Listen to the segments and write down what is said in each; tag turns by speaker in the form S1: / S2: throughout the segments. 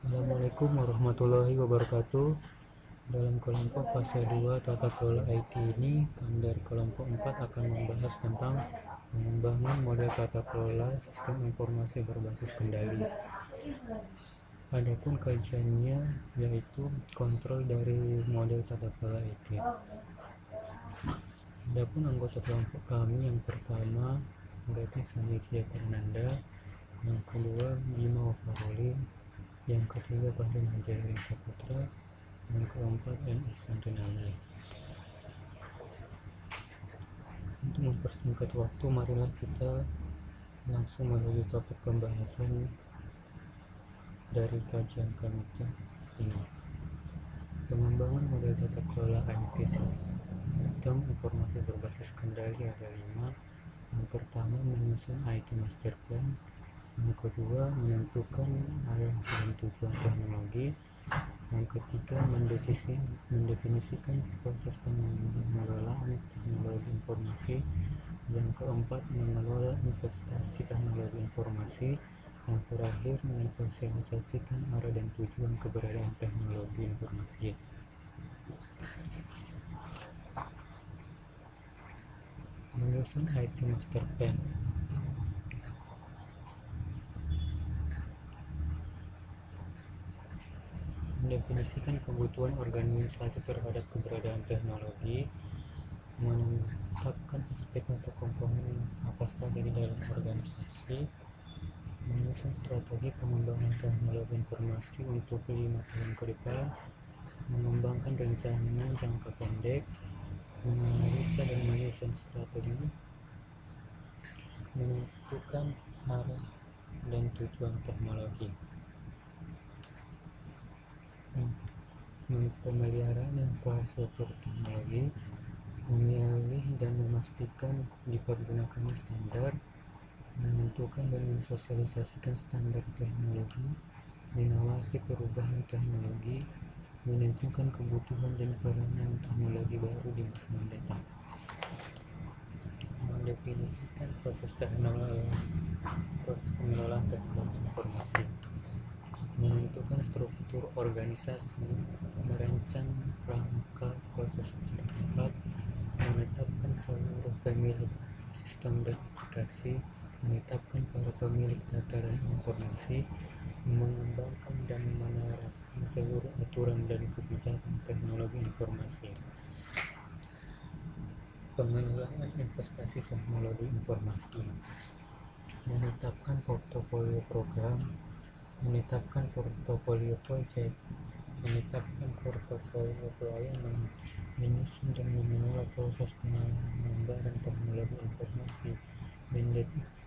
S1: Assalamualaikum warahmatullahi wabarakatuh. Dalam kelompok fase 2 tata kelola IT ini, kami dari kelompok 4 akan membahas tentang pengembangan model tata kelola sistem informasi berbasis kendali. Adapun kajiannya yaitu kontrol dari model tata kelola IT. Adapun anggota kelompok kami yang pertama Gati Sanitya Fernanda, yang kedua Bima Wafaruli, yang ketiga Bahri Hajairi Saputra, yang keempat N. Ihsan Rinaldi. Untuk mempersingkat waktu, marilah kita langsung menuju topik pembahasan dari kajian kami ini. Pengembangan model tata kelola IT sistem informasi berbasis kendali ada 5. Yang pertama, menyusun IT master plan. Yang kedua, menentukan arah dan tujuan teknologi. Yang ketiga, mendefinisikan proses pengelolaan teknologi informasi. Yang keempat, mengelola investasi teknologi informasi. Yang terakhir, mensosialisasikan arah dan tujuan keberadaan teknologi informasi. Menyusun IT master plan. Mendefinisikan kebutuhan organisasi terhadap keberadaan teknologi, menetapkan aspek atau komponen apa saja di dalam organisasi, menyusun strategi pengembangan teknologi informasi untuk 5 tahun ke depan, mengembangkan rencana jangka pendek, menganalisa dan menyusun strategi, menentukan arah dan tujuan teknologi, pemeliharaan infrastruktur teknologi, memilih dan memastikan dipergunakannya standar, menentukan dan mensosialisasikan standar teknologi, mengawasi perubahan teknologi, menentukan kebutuhan dan peranan teknologi baru di masa mendatang, mendefinisikan proses pengelolaan teknologi informasi, menentukan struktur organisasi, merancang kerangka proses secara lengkap, menetapkan seluruh pemilik sistem dan aplikasi, menetapkan para pemilik data dan informasi, mengembangkan dan menerapkan seluruh aturan dan kebijakan teknologi informasi, pengelolaan investasi teknologi informasi, menetapkan portofolio program, menetapkan portofolio proyek, menetapkan portofolio pelayanan, menyusun dan mengelola proses penganggaran teknologi informasi,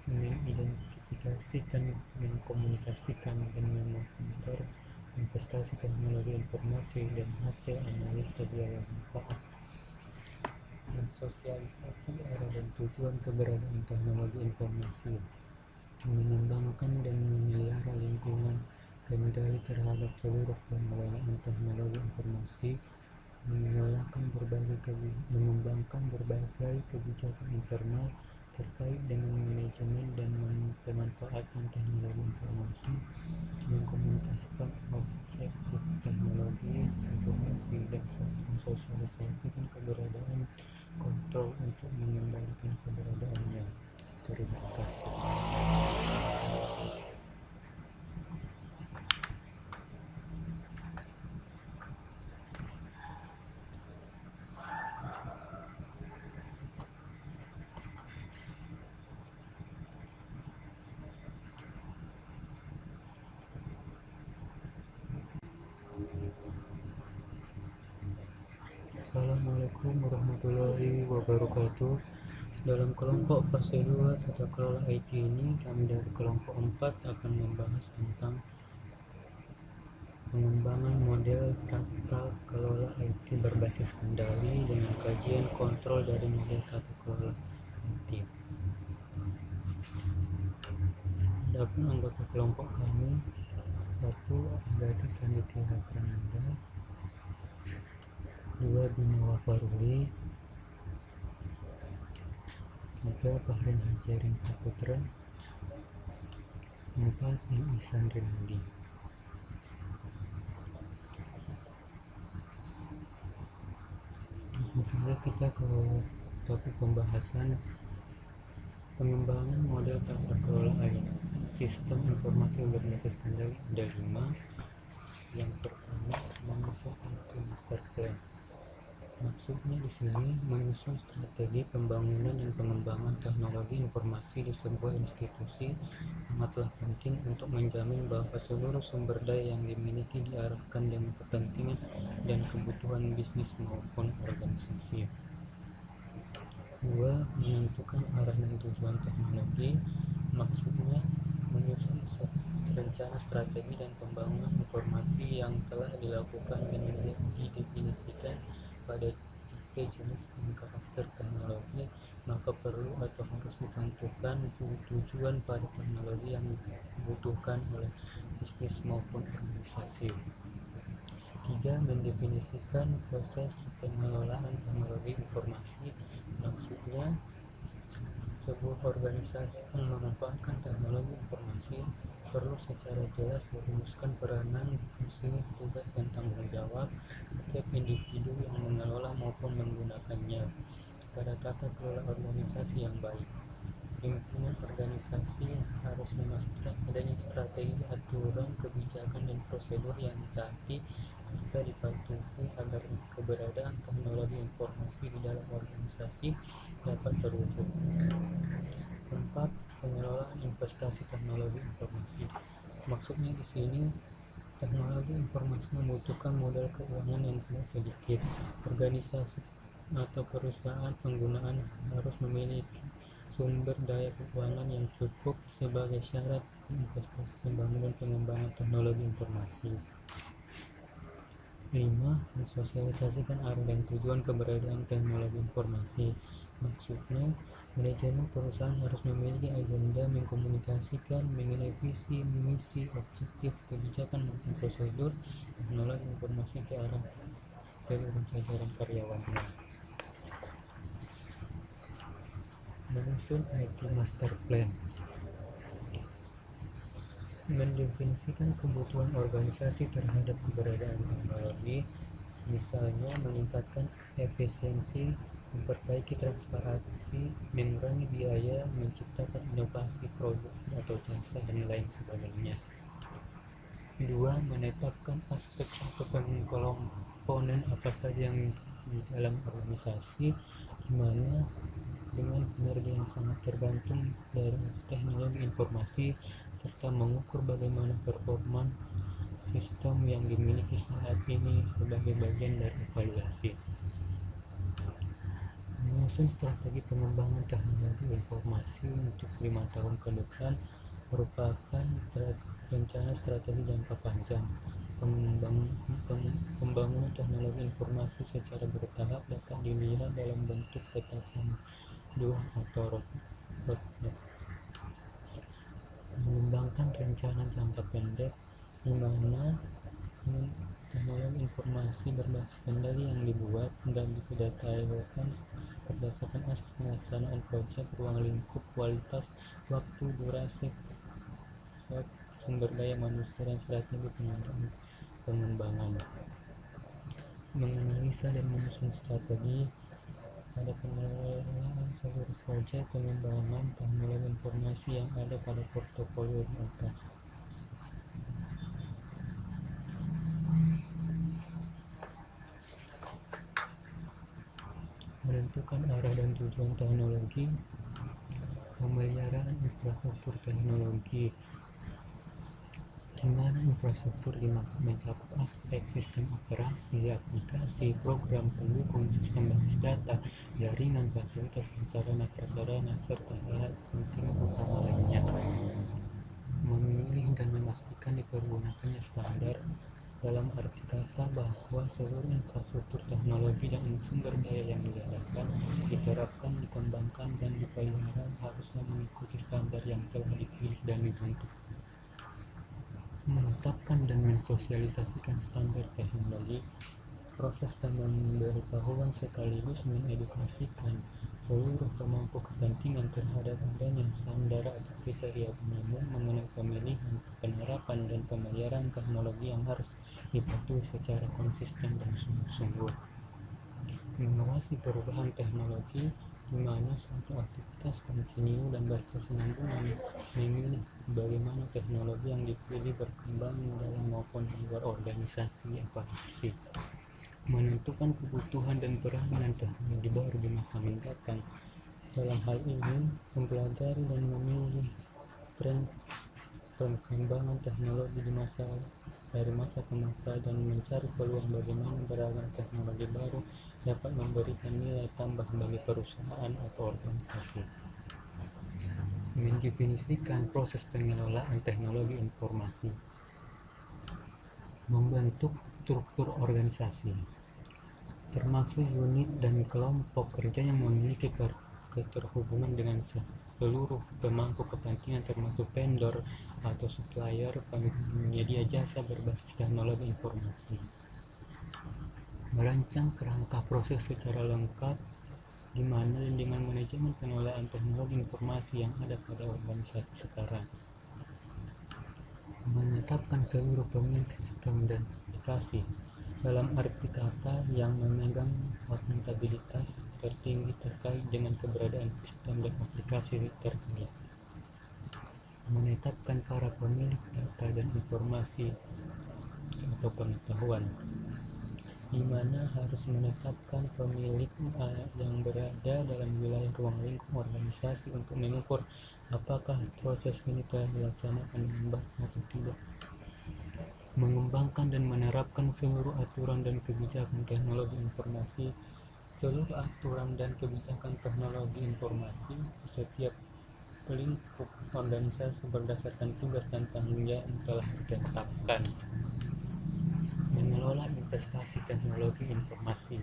S1: mengidentifikasikan, mengkomunikasikan dan memonitor investasi teknologi informasi dan hasil analisa biaya manfaat, mensosialisasi arah dan tujuan keberadaan teknologi informasi, mengembangkan dan memelihara lingkungan kendali terhadap seluruh pengelolaan teknologi informasi, mengembangkan berbagai kebijakan internal terkait dengan manajemen dan pemanfaatan teknologi informasi, mengkomunikasikan objektif teknologi informasi dan mensosialisasikan keberadaan kontrol untuk mengembalikan keberadaannya. Terima kasih. Assalamualaikum warahmatullahi wabarakatuh. Dalam kelompok fase 2 tata kelola IT ini, kami dari kelompok 4 akan membahas tentang pengembangan model tata kelola IT berbasis kendali dengan kajian kontrol dari model tata kelola IT. Adapun anggota kelompok kami: 1. Gati Sanitya Fernanda, 2. Bima Wafaruli, 3. Bahrin Hajarin Saputra. 4. M. Ihsan Rinaldi. Langsung saja kita ke topik pembahasan pengembangan model tata kelola air sistem informasi berbasis kendali. Ada 5. Yang pertama, menyusun IT master plan. Maksudnya di sini menyusun strategi pembangunan dan pengembangan teknologi informasi di sebuah institusi sangatlah penting untuk menjamin bahwa seluruh sumber daya yang dimiliki diarahkan dengan kepentingan dan kebutuhan bisnis maupun organisasi. 2. Menentukan arah dan tujuan teknologi. Maksudnya menyusun rencana strategi dan pembangunan informasi yang telah dilakukan dan didefinisikan pada 3 jenis dan karakter teknologi, maka perlu atau harus ditentukan tujuan pada teknologi yang dibutuhkan oleh bisnis maupun organisasi. 3. Mendefinisikan proses pengelolaan teknologi informasi. Maksudnya sebuah organisasi yang memanfaatkan teknologi informasi perlu secara jelas dirumuskan peranan, fungsi, tugas, dan tanggung jawab setiap individu yang mengelola maupun menggunakannya pada tata kelola organisasi yang baik. Pimpinan organisasi harus memastikan adanya strategi, aturan, kebijakan, dan prosedur yang ditaati serta dipatuhi agar keberadaan teknologi informasi di dalam organisasi dapat terwujud. 4. Pengelolaan investasi teknologi informasi. Maksudnya di sini teknologi informasi membutuhkan modal keuangan yang tidak sedikit. Organisasi atau perusahaan penggunaan harus memiliki sumber daya keuangan yang cukup sebagai syarat investasi pembangunan pengembangan teknologi informasi. 5. Mensosialisasikan arah dan tujuan keberadaan teknologi informasi. Maksudnya, manajemen perusahaan harus memiliki agenda mengkomunikasikan mengenai visi, misi, objektif, kebijakan maupun prosedur teknologi informasi ke arah seluruh jajaran karyawannya. Menyusun IT Master Plan. Mendefinisikan kebutuhan organisasi terhadap keberadaan teknologi, misalnya meningkatkan efisiensi, memperbaiki transparansi, mengurangi biaya, menciptakan inovasi produk atau jasa, dan lain sebagainya. 2. Menetapkan aspek atau komponen apa saja yang di dalam organisasi, di mana dengan kinerja yang sangat tergantung dari teknologi informasi, serta mengukur bagaimana performa sistem yang dimiliki saat ini sebagai bagian dari evaluasi. Menyusun strategi pengembangan teknologi informasi untuk 5 tahun ke depan merupakan rencana strategi jangka panjang. Pembangunan teknologi informasi secara bertahap dapat dilihat dalam bentuk peta panduan atau roadmap. Mengembangkan rencana jangka pendek, di mana teknologi informasi berbasis kendali yang dibuat dan didetailkan berdasarkan asas pelaksanaan proyek, ruang lingkup, kualitas, waktu, durasi, sumber daya manusia, dan strategi pengembangan. Menganalisa dan menyusun strategi pada pengelolaan seluruh proyek pengembangan teknologi informasi yang ada pada portofolio di atas. Menentukan arah dan tujuan teknologi. Pemeliharaan infrastruktur teknologi, di mana infrastruktur mencakup aspek sistem operasi, aplikasi, program pendukung, sistem basis data, jaringan, fasilitas dan sarana prasarana, serta alat penting utama lainnya. Memilih dan memastikan dipergunakannya standar, dalam arti kata bahwa seluruh infrastruktur teknologi dan sumber daya yang diarahkan, diterapkan, dikembangkan, dan dipelihara harusnya mengikuti standar yang telah dipilih dan dibentuk. Menetapkan dan mensosialisasikan standar teknologi. proses pemberitahuan sekaligus mengedukasikan seluruh pemangku kepentingan terhadap adanya standar atau kriteria umum mengenai pemilihan, penerapan, dan pembayaran teknologi yang harus dipatuhi secara konsisten dan sungguh-sungguh. Mengawasi perubahan teknologi di mana suatu aktivitas kontinu dan berkesinambungan, memilih bagaimana teknologi yang dipilih berkembang dalam maupun di luar organisasi evaluasi, menentukan kebutuhan dan peranan teknologi baru di masa mendatang. Dalam hal ini, mempelajari dan memilih tren perkembangan teknologi dari masa ke masa dan mencari peluang bagaimana beragam teknologi baru dapat memberikan nilai tambah bagi perusahaan atau organisasi. Mendefinisikan proses pengelolaan teknologi informasi. Membentuk struktur organisasi, termasuk unit dan kelompok kerja yang memiliki keterhubungan dengan seluruh pemangku kepentingan termasuk vendor atau supplier penyedia jasa berbasis teknologi informasi. Merancang kerangka proses secara lengkap di mana dengan manajemen pengelolaan teknologi informasi yang ada pada organisasi sekarang. Menetapkan seluruh pemilik sistem dan aplikasi dalam arti kata yang memegang akuntabilitas tertinggi terkait dengan keberadaan sistem dan aplikasi terkait. Menetapkan para pemilik data dan informasi atau pengetahuan, di mana harus menetapkan pemilik yang berada dalam wilayah ruang lingkup organisasi untuk mengukur apakah proses ini telah dilaksanakan dengan baik atau tidak. Mengembangkan dan menerapkan seluruh aturan dan kebijakan teknologi informasi. Seluruh aturan dan kebijakan teknologi informasi setiap lingkup organisasi berdasarkan tugas dan tanggung jawab yang telah ditetapkan. Mengelola investasi teknologi informasi.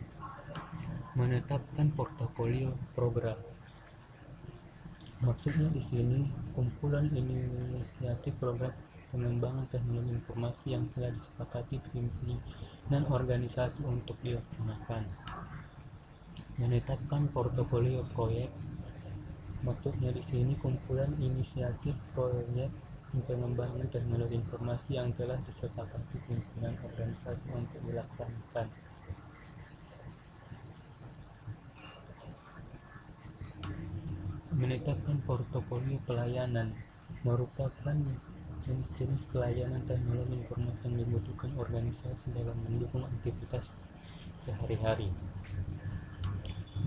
S1: Menetapkan portofolio program. Maksudnya di sini kumpulan inisiatif program pengembangan teknologi informasi yang telah disepakati pimpinan organisasi untuk dilaksanakan. Menetapkan portofolio proyek. Maksudnya di sini kumpulan inisiatif proyek pengembangan teknologi informasi yang telah disepakati pimpinan organisasi untuk dilaksanakan. Menetapkan portofolio pelayanan merupakan jenis-jenis pelayanan teknologi informasi yang dibutuhkan organisasi dalam mendukung aktivitas sehari-hari.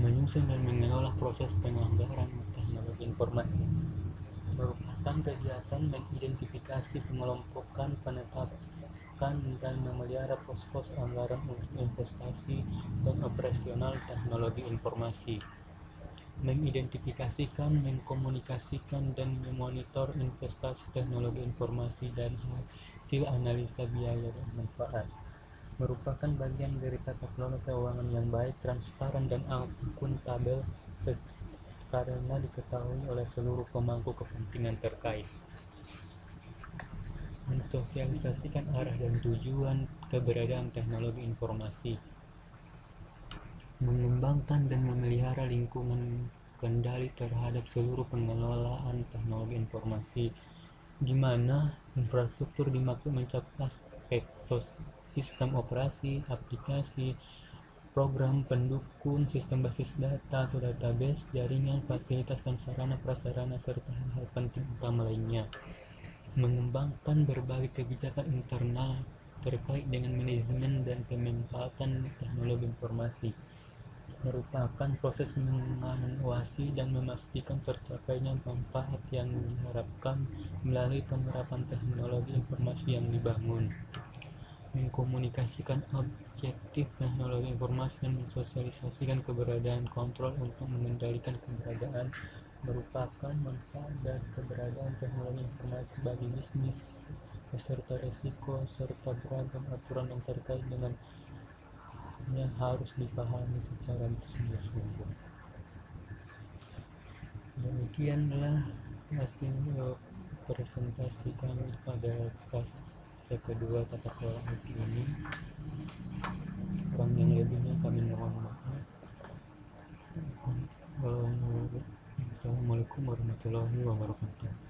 S1: Menyusun dan mengelola proses penganggaran teknologi informasi merupakan kegiatan mengidentifikasi, pengelompokan, penetapan, dan memelihara pos-pos anggaran untuk investasi dan operasional teknologi informasi. Mengidentifikasikan, mengkomunikasikan, dan memonitor investasi teknologi informasi dan hasil analisa biaya dan manfaat merupakan bagian dari tata kelola keuangan yang baik, transparan, dan akuntabel karena diketahui oleh seluruh pemangku kepentingan terkait. Mensosialisasikan arah dan tujuan keberadaan teknologi informasi. Mengembangkan dan memelihara lingkungan kendali terhadap seluruh pengelolaan teknologi informasi, di mana infrastruktur dimaksud mencakup aspek sistem operasi, aplikasi, program pendukung, sistem basis data atau database, jaringan, fasilitas dan sarana prasarana, serta hal-hal penting utama lainnya. Mengembangkan berbagai kebijakan internal terkait dengan manajemen dan pemanfaatan teknologi informasi merupakan proses mengawasi dan memastikan tercapainya manfaat yang diharapkan melalui penerapan teknologi informasi yang dibangun. Mengkomunikasikan objektif teknologi informasi dan mensosialisasikan keberadaan kontrol untuk mengendalikan keberadaan merupakan manfaat dari keberadaan teknologi informasi bagi bisnis beserta risiko serta beragam aturan yang terkait dengan yang harus dipahami secara bersungguh-sungguh. Demikianlah hasil presentasi kami pada fase kedua tata kelola IT ini. Kurang kami mohon maaf. Assalamualaikum warahmatullahi wabarakatuh.